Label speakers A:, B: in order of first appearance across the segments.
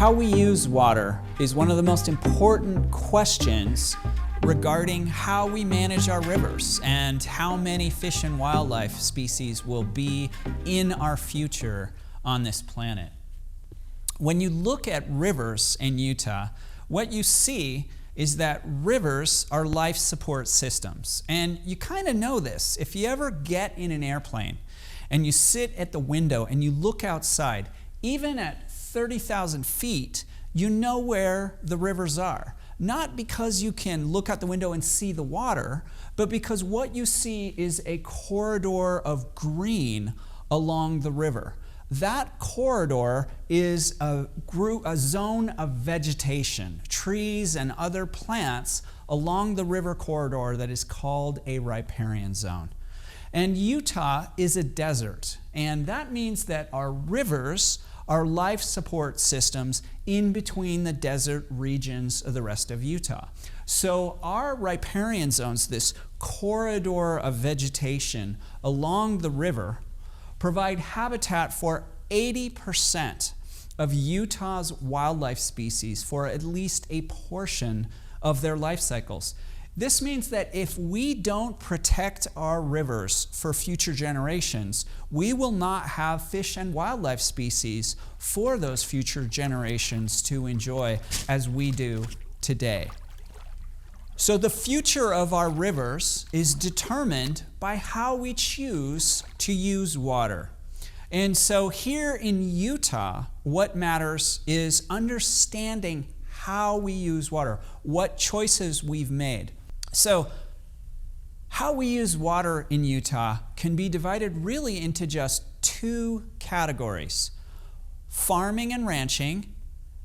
A: How we use water is one of the most important questions regarding how we manage our rivers and how many fish and wildlife species will be in our future on this planet. When you look at rivers in Utah, what you see is that rivers are life support systems. And you kind of know this. If you ever get in an airplane and you sit at the window and you look outside, even at 30,000 feet, you know where the rivers are. Not because you can look out the window and see the water, but because what you see is a corridor of green along the river. That corridor is a zone of vegetation, trees and other plants along the river corridor that is called a riparian zone. And Utah is a desert, and that means that our rivers are life support systems in between the desert regions of the rest of Utah. So our riparian zones, this corridor of vegetation along the river, provide habitat for 80% of Utah's wildlife species for at least a portion of their life cycles. This means that if we don't protect our rivers for future generations, we will not have fish and wildlife species for those future generations to enjoy as we do today. So the future of our rivers is determined by how we choose to use water. And so here in Utah, what matters is understanding how we use water, what choices we've made. So how we use water in Utah can be divided really into just two categories: farming and ranching,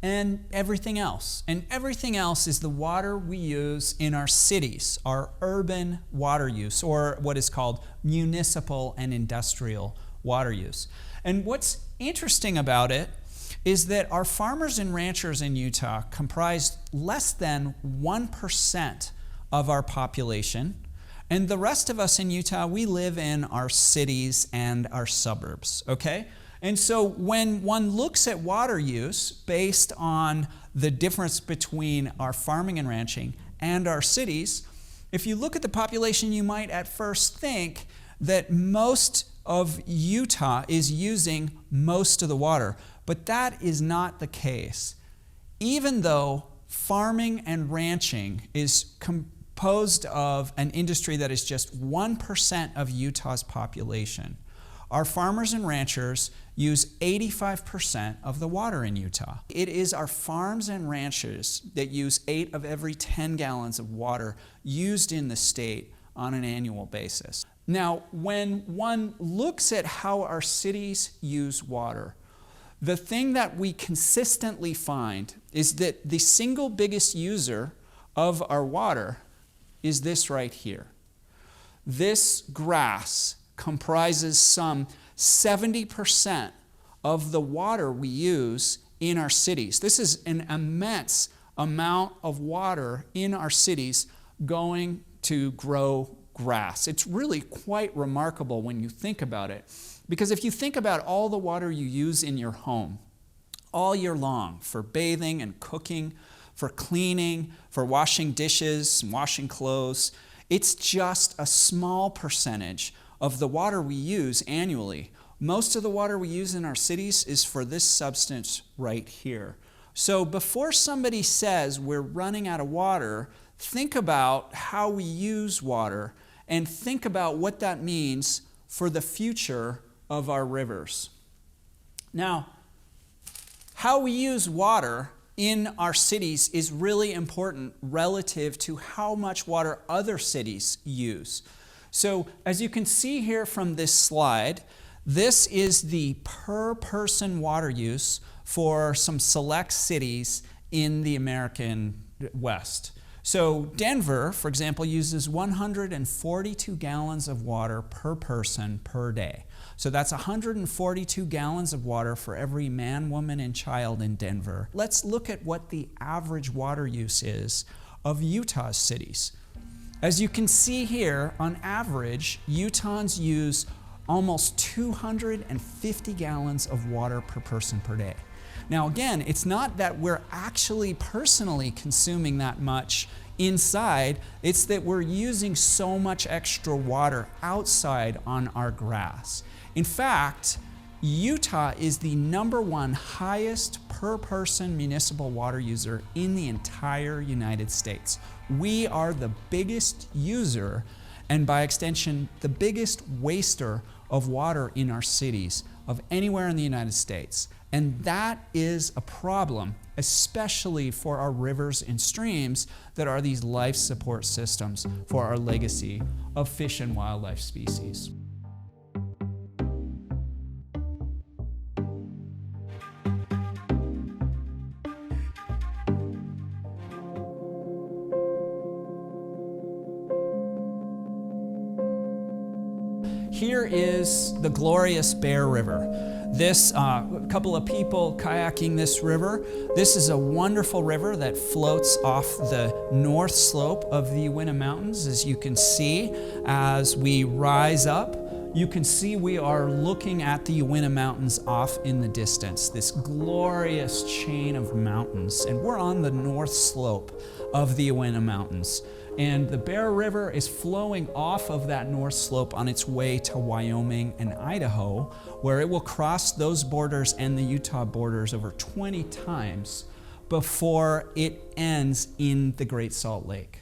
A: and everything else. And everything else is the water we use in our cities, our urban water use, or what is called municipal and industrial water use. And what's interesting about it is that our farmers and ranchers in Utah comprise less than 1% of our population, and the rest of us in Utah, we live in our cities and our suburbs, okay? And so when one looks at water use based on the difference between our farming and ranching and our cities, if you look at the population, you might at first think that most of Utah is using most of the water, but that is not the case. Even though farming and ranching is composed of an industry that is just 1% of Utah's population, our farmers and ranchers use 85% of the water in Utah. It is our farms and ranches that use 8 of every 10 gallons of water used in the state on an annual basis. Now, when one looks at how our cities use water, the thing that we consistently find is that the single biggest user of our water is this right here. This grass comprises some 70% of the water we use in our cities. This is an immense amount of water in our cities going to grow grass. It's really quite remarkable when you think about it, because if you think about all the water you use in your home all year long for bathing and cooking, for cleaning, for washing dishes and washing clothes, it's just a small percentage of the water we use annually. Most of the water we use in our cities is for this substance right here. So before somebody says we're running out of water, think about how we use water and think about what that means for the future of our rivers. Now, how we use water in our cities is really important relative to how much water other cities use. So as you can see here from this slide, this is the per person water use for some select cities in the American West. So Denver, for example, uses 142 gallons of water per person per day. So that's 142 gallons of water for every man, woman, and child in Denver. Let's look at what the average water use is of Utah's cities. As you can see here, on average, Utahns use almost 250 gallons of water per person per day. Now again, it's not that we're actually personally consuming that much inside, it's that we're using so much extra water outside on our grass. In fact, Utah is the #1 highest per person municipal water user in the entire United States. We are the biggest user, and by extension, the biggest waster of water in our cities of anywhere in the United States. And that is a problem, especially for our rivers and streams that are these life support systems for our legacy of fish and wildlife species. Here is the glorious Bear River. This couple of people kayaking this river. This is a wonderful river that floats off the north slope of the Uinta Mountains. As you can see, as we rise up, you can see we are looking at the Uinta Mountains off in the distance, this glorious chain of mountains. And we're on the north slope of the Uinta Mountains. And the Bear River is flowing off of that north slope on its way to Wyoming and Idaho, where it will cross those borders and the Utah borders over 20 times before it ends in the Great Salt Lake.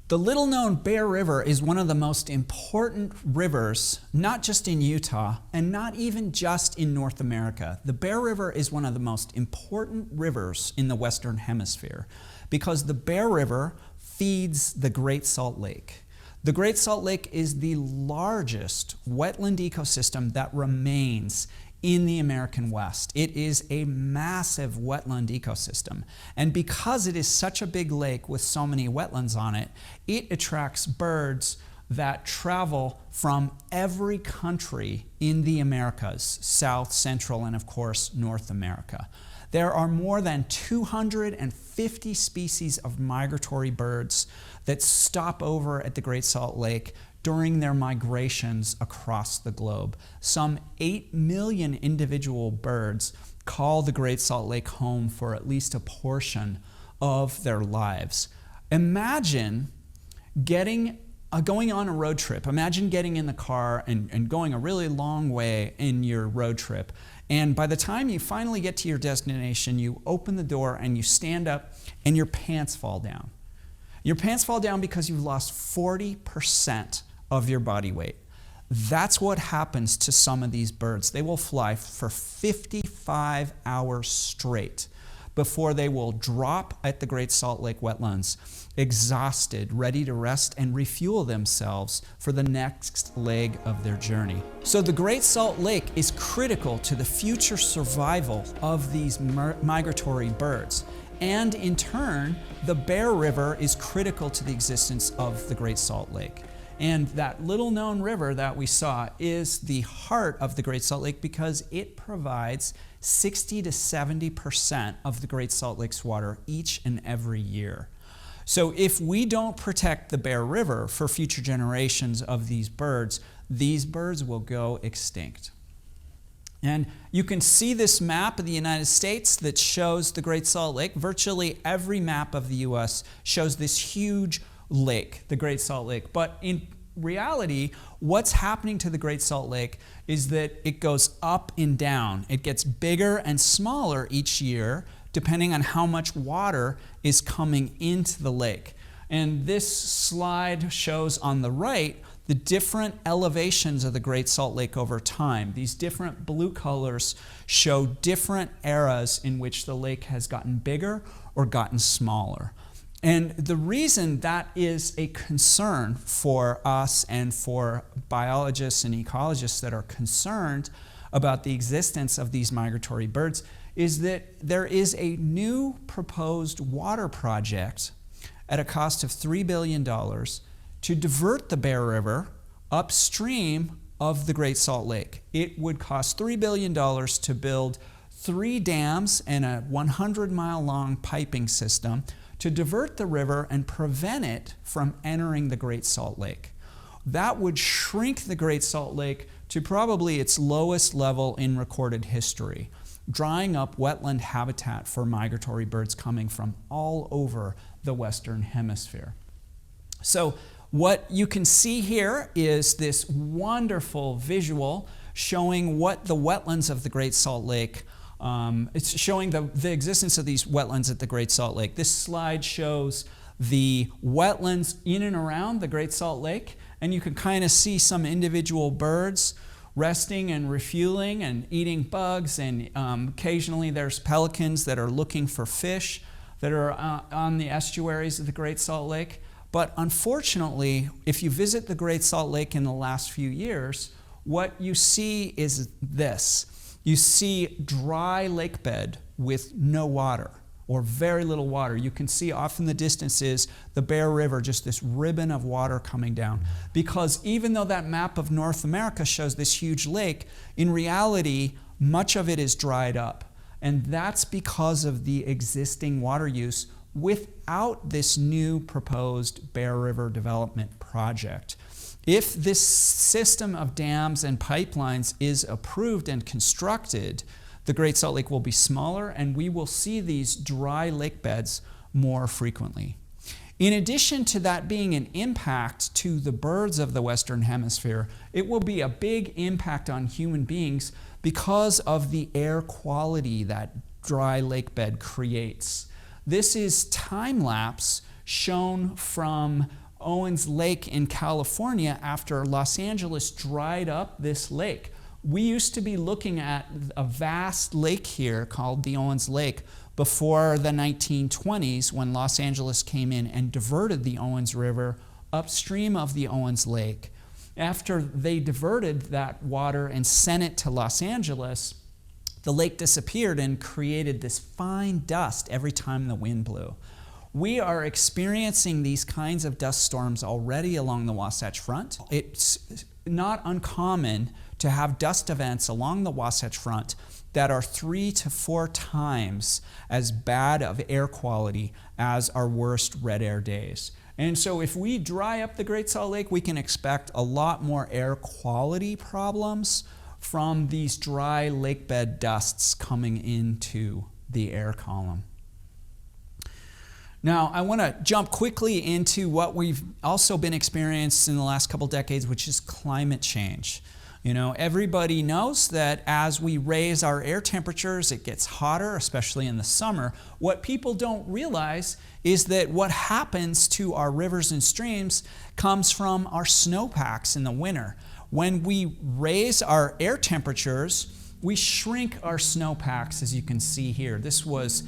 A: The little-known Bear River is one of the most important rivers, not just in Utah and not even just in North America. The Bear River is one of the most important rivers in the Western Hemisphere because the Bear River feeds the Great Salt Lake. The Great Salt Lake is the largest wetland ecosystem that remains in the American West. It is a massive wetland ecosystem. And because it is such a big lake with so many wetlands on it, it attracts birds that travel from every country in the Americas, South, Central, and of course, North America. There are more than 250 species of migratory birds that stop over at the Great Salt Lake during their migrations across the globe. Some 8 million individual birds call the Great Salt Lake home for at least a portion of their lives. Imagine going on a road trip. Imagine getting in the car and going a really long way in your road trip. And by the time you finally get to your destination, you open the door and you stand up and your pants fall down. Your pants fall down because you've lost 40% of your body weight. That's what happens to some of these birds. They will fly for 55 hours straight before they will drop at the Great Salt Lake wetlands, exhausted, ready to rest and refuel themselves for the next leg of their journey. So the Great Salt Lake is critical to the future survival of these migratory birds. And in turn, the Bear River is critical to the existence of the Great Salt Lake. And that little known river that we saw is the heart of the Great Salt Lake because it provides 60 to 70% of the Great Salt Lake's water each and every year. So if we don't protect the Bear River for future generations of these birds will go extinct. And you can see this map of the United States that shows the Great Salt Lake. Virtually every map of the US shows this huge lake, the Great Salt Lake. But in reality, what's happening to the Great Salt Lake is that it goes up and down. It gets bigger and smaller each year, depending on how much water is coming into the lake. And this slide shows on the right the different elevations of the Great Salt Lake over time. These different blue colors show different eras in which the lake has gotten bigger or gotten smaller. And the reason that is a concern for us and for biologists and ecologists that are concerned about the existence of these migratory birds is that there is a new proposed water project at a cost of $3 billion to divert the Bear River upstream of the Great Salt Lake. It would cost $3 billion to build 3 dams and a 100-mile-long piping system to divert the river and prevent it from entering the Great Salt Lake. that would shrink the Great Salt Lake to probably its lowest level in recorded history, drying up wetland habitat for migratory birds coming from all over the Western Hemisphere. So what you can see here is this wonderful visual showing what the wetlands of the Great Salt Lake, it's showing the existence of these wetlands at the Great Salt Lake. This slide shows the wetlands in and around the Great Salt Lake, and you can kind of see some individual birds resting and refueling and eating bugs, and occasionally there's pelicans that are looking for fish that are on the estuaries of the Great Salt Lake. But unfortunately, if you visit the Great Salt Lake in the last few years, what you see is this. You see dry lake bed with no water, or very little water. You can see off in the distances the Bear River, just this ribbon of water coming down. Because even though that map of North America shows this huge lake, in reality, much of it is dried up. And that's because of the existing water use without this new proposed Bear River development project. If this system of dams and pipelines is approved and constructed, the Great Salt Lake will be smaller, and we will see these dry lake beds more frequently. In addition to that being an impact to the birds of the Western Hemisphere, it will be a big impact on human beings because of the air quality that dry lake bed creates. This is time-lapse shown from Owens Lake in California after Los Angeles dried up this lake. We used to be looking at a vast lake here called the Owens Lake before the 1920s, when Los Angeles came in and diverted the Owens River upstream of the Owens Lake. After they diverted that water and sent it to Los Angeles, the lake disappeared and created this fine dust every time the wind blew. We are experiencing these kinds of dust storms already along the Wasatch Front. It's not uncommon to have dust events along the Wasatch Front that are 3 to 4 times as bad of air quality as our worst red air days. And so if we dry up the Great Salt Lake, we can expect a lot more air quality problems from these dry lake bed dusts coming into the air column. Now, I want to jump quickly into what we've also been experiencing in the last couple decades, which is climate change. You know, everybody knows that as we raise our air temperatures, it gets hotter, especially in the summer. What people don't realize is that what happens to our rivers and streams comes from our snowpacks in the winter. When we raise our air temperatures, we shrink our snowpacks, as you can see here. This was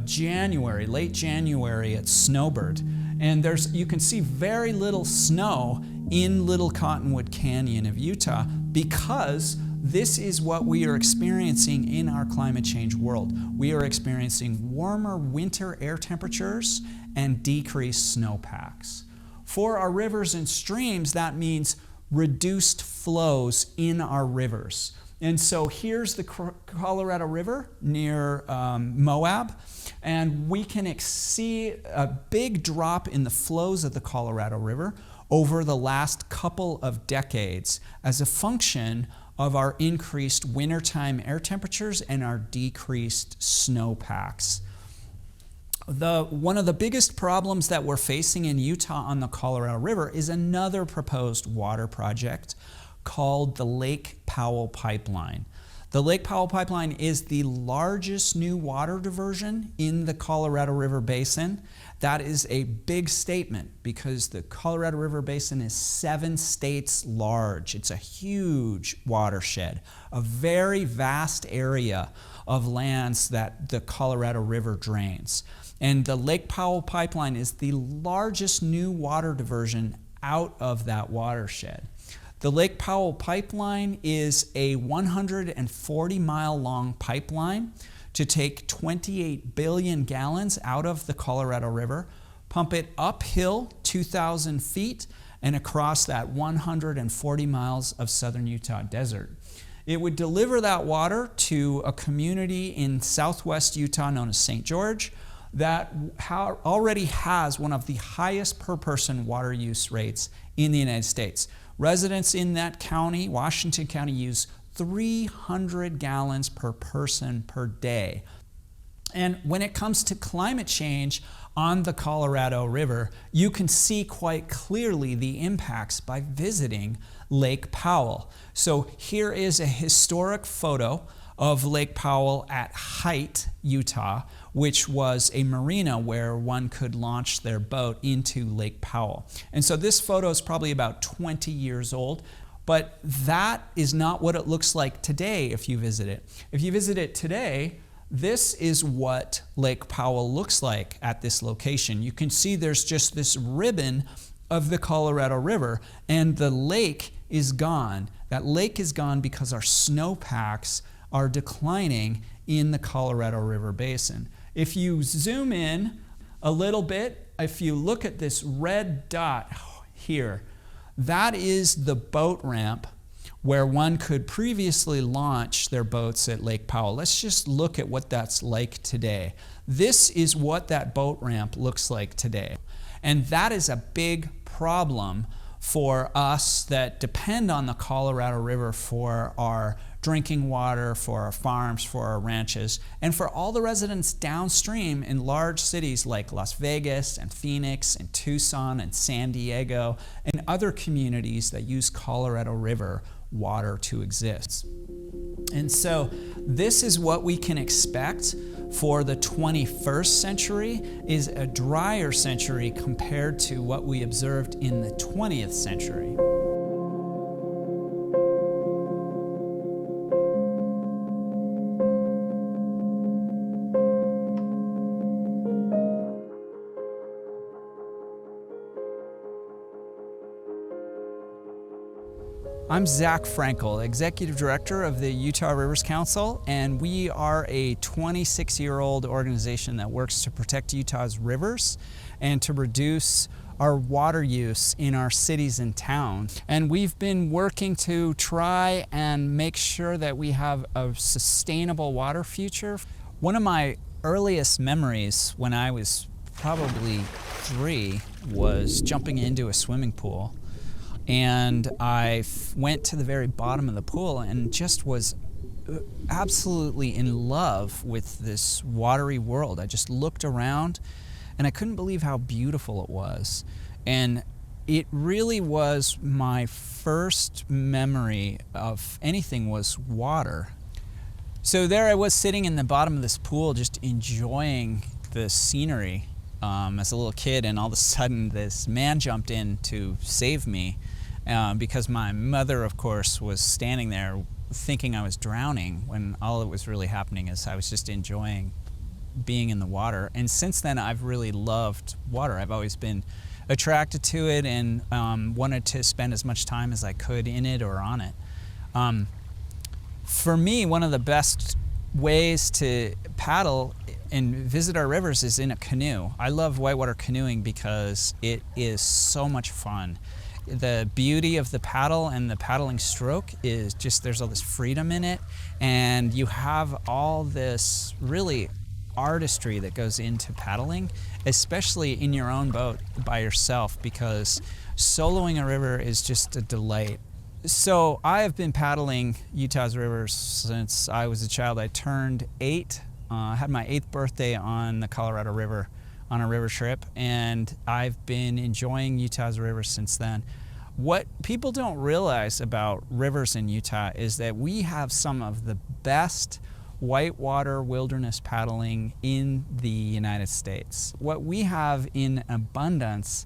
A: January, late January at Snowbird. And you can see very little snow in Little Cottonwood Canyon of Utah because this is what we are experiencing in our climate change world. We are experiencing warmer winter air temperatures and decreased snowpacks. For our rivers and streams, that means reduced flows in our rivers. And so here's the Colorado River near Moab, and we can see a big drop in the flows of the Colorado River over the last couple of decades as a function of our increased wintertime air temperatures and our decreased snowpacks. One of the biggest problems that we're facing in Utah on the Colorado River is another proposed water project called the Lake Powell Pipeline. The Lake Powell Pipeline is the largest new water diversion in the Colorado River Basin. That is a big statement because the Colorado River Basin is 7 states large. It's a huge watershed, a very vast area of lands that the Colorado River drains. And the Lake Powell Pipeline is the largest new water diversion out of that watershed. The Lake Powell Pipeline is a 140-mile long pipeline to take 28 billion gallons out of the Colorado River, pump it uphill 2,000 feet, and across that 140 miles of southern Utah desert. It would deliver that water to a community in southwest Utah known as St. George that already has one of the highest per person water use rates in the United States. Residents in that county, Washington County, use 300 gallons per person per day. And when it comes to climate change on the Colorado River, you can see quite clearly the impacts by visiting Lake Powell. So here is a historic photo of Lake Powell at Height, Utah, which was a marina where one could launch their boat into Lake Powell. And so this photo is probably about 20 years old, but that is not what it looks like today if you visit it. If you visit it today, this is what Lake Powell looks like at this location. You can see there's just this ribbon of the Colorado River, and the lake is gone. That lake is gone because our snowpacks are declining in the Colorado River Basin. If you zoom in a little bit, if you look at this red dot here, that is the boat ramp where one could previously launch their boats at Lake Powell. Let's just look at what that's like today. This is what that boat ramp looks like today. And that is a big problem for us that depend on the Colorado River for our drinking water, for our farms, for our ranches, and for all the residents downstream in large cities like Las Vegas and Phoenix and Tucson and San Diego and other communities that use Colorado River water to exist. And so this is what we can expect for the 21st century, is a drier century compared to what we observed in the 20th century. I'm Zach Frankel, Executive Director of the Utah Rivers Council, and we are a 26-year-old organization that works to protect Utah's rivers and to reduce our water use in our cities and towns. And we've been working to try and make sure that we have a sustainable water future. One of my earliest memories when I was probably 3 was jumping into a swimming pool. And I went to the very bottom of the pool and just was absolutely in love with this watery world. I just looked around and I couldn't believe how beautiful it was. And it really was my first memory of anything was water. So there I was sitting in the bottom of this pool just enjoying the scenery as a little kid, and all of a sudden this man jumped in to save me. Because my mother, of course, was standing there thinking I was drowning when all that was really happening is I was just enjoying being in the water. And since then, I've really loved water. I've always been attracted to it and wanted to spend as much time as I could in it or on it. For me, one of the best ways to paddle and visit our rivers is in a canoe. I love whitewater canoeing because it is so much fun. The beauty of the paddle and the paddling stroke is just there's all this freedom in it, and you have all this really artistry that goes into paddling, especially in your own boat by yourself, because soloing a river is just a delight. So I have been paddling Utah's rivers since I was a child. I turned 8, had my 8th birthday on the Colorado River on a river trip, and I've been enjoying Utah's rivers since then. What people don't realize about rivers in Utah is that we have some of the best whitewater wilderness paddling in the United States. What we have in abundance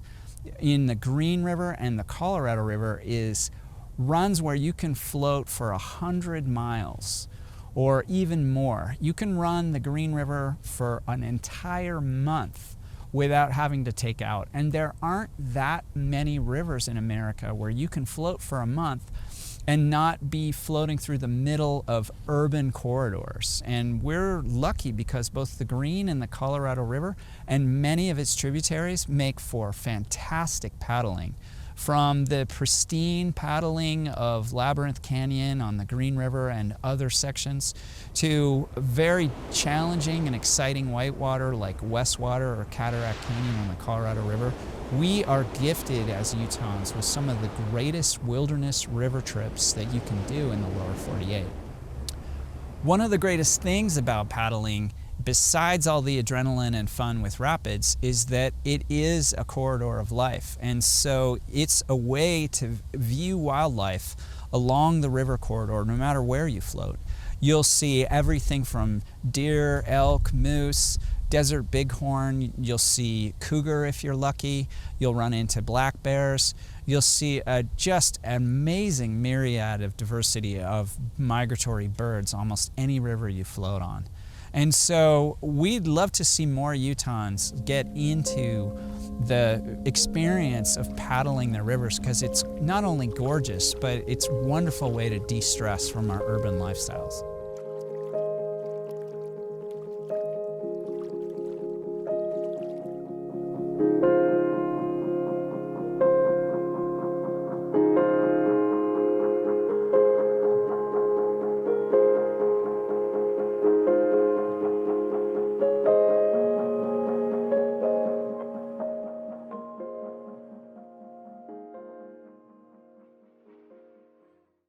A: in the Green River and the Colorado River is runs where you can float for 100 miles or even more. You can run the Green River for an entire month without having to take out. And there aren't that many rivers in America where you can float for a month and not be floating through the middle of urban corridors. And we're lucky because both the Green and the Colorado River and many of its tributaries make for fantastic paddling. From the pristine paddling of Labyrinth Canyon on the Green River and other sections to very challenging and exciting whitewater like Westwater or Cataract Canyon on the Colorado River, We are gifted as Utahns with some of the greatest wilderness river trips that you can do in the lower 48. One of the greatest things about paddling, besides all the adrenaline and fun with rapids, is that it is a corridor of life. And so it's a way to view wildlife along the river corridor, no matter where you float. You'll see everything from deer, elk, moose, desert bighorn. You'll see cougar if you're lucky. You'll run into black bears. You'll see just an amazing myriad of diversity of migratory birds almost any river you float on. And so we'd love to see more Utahns get into the experience of paddling the rivers, because it's not only gorgeous, but it's a wonderful way to de-stress from our urban lifestyles.